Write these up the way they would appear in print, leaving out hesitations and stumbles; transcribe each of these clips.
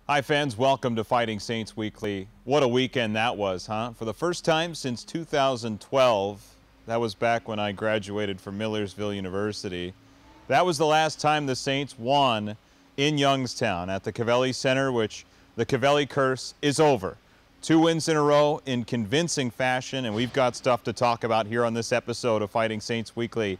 Hi fans, welcome to Fighting Saints Weekly. What a weekend that was, huh? For the first time since 2012, that was back when I graduated from Millersville University. That was the last time the Saints won in Youngstown at the Covelli Center, which the Covelli curse is over. 2 wins in a row in convincing fashion, and we've got stuff to talk about here on this episode of Fighting Saints Weekly.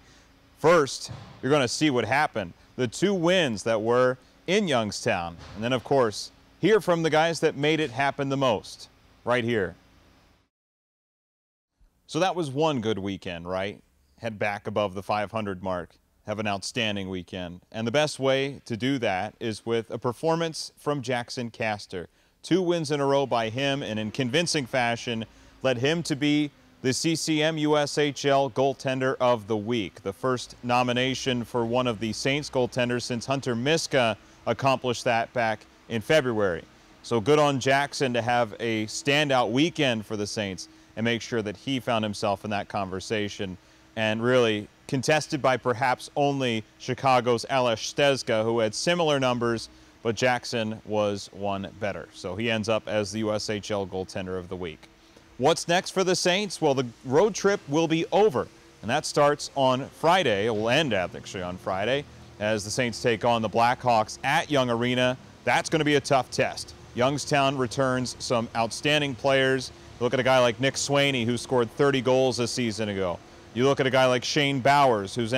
First, you're going to see what happened. The 2 wins that were in Youngstown. And then, of course, hear from the guys that made it happen the most, right here. So that was one good weekend, right? Head back above the 500 mark. Have an outstanding weekend. And the best way to do that is with a performance from Jackson Castor. 2 wins in a row by him, and in convincing fashion led him to be the CCM USHL Goaltender of the Week. The first nomination for one of the Saints goaltenders since Hunter Miska accomplished that back in February. So good on Jackson to have a standout weekend for the Saints and make sure that he found himself in that conversation, and really contested by perhaps only Chicago's Alex Stezka, who had similar numbers, but Jackson was one better. So he ends up as the USHL Goaltender of the Week. What's next for the Saints? Well, the road trip will be over, and that starts on Friday. It will end actually on Friday as the Saints take on the Blackhawks at Young Arena. That's going to be a tough test. Youngstown returns some outstanding players. Look at a guy like Nick Swaney, who scored 30 goals a season ago. You look at a guy like Shane Bowers, who's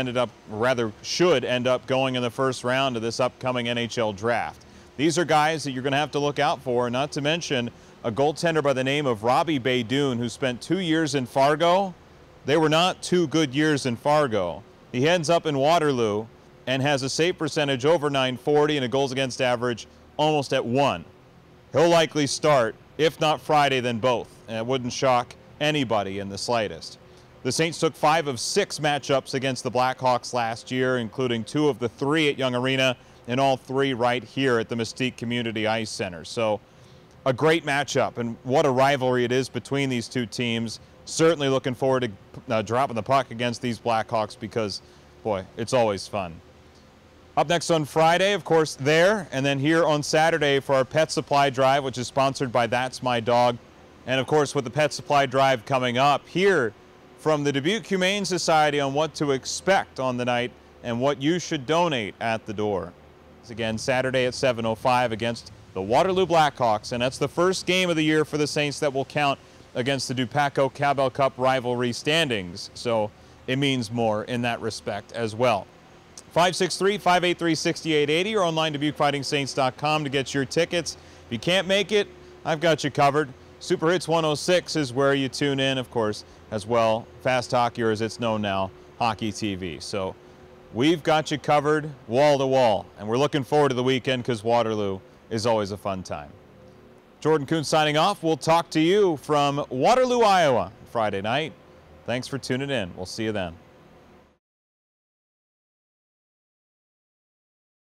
should end up going in the first round of this upcoming NHL draft. These are guys that you're going to have to look out for, not to mention a goaltender by the name of Robbie Baydoun, who spent 2 years in Fargo. They were not 2 good years in Fargo. He ends up in Waterloo and has a save percentage over .940 and a goals against average almost at 1. He'll likely start, if not Friday, then both, and it wouldn't shock anybody in the slightest. The Saints took 5 of 6 matchups against the Blackhawks last year, including 2 of the 3 at Young Arena, and all 3 right here at the Mystique Community Ice Center. So a great matchup, and what a rivalry it is between these 2 teams. Certainly looking forward to dropping the puck against these Blackhawks because, boy, it's always fun. Up next on Friday, of course, there, and then here on Saturday for our Pet Supply Drive, which is sponsored by That's My Dog. And, of course, with the Pet Supply Drive coming up, here from the Dubuque Humane Society on what to expect on the night and what you should donate at the door. It's again Saturday at 7:05 against the Waterloo Blackhawks, and that's the first game of the year for the Saints that will count against the Dupaco Cowbell Cup rivalry standings. So it means more in that respect as well. 563-583-6880 or online DubuqueFightingSaints.com to get your tickets. If you can't make it, I've got you covered. Super Hits 106 is where you tune in, of course, as well. Fast Hockey, or as it's known now, Hockey TV. So we've got you covered wall to wall, and we're looking forward to the weekend because Waterloo is always a fun time. Jordan Kuhn signing off. We'll talk to you from Waterloo, Iowa, Friday night. Thanks for tuning in. We'll see you then.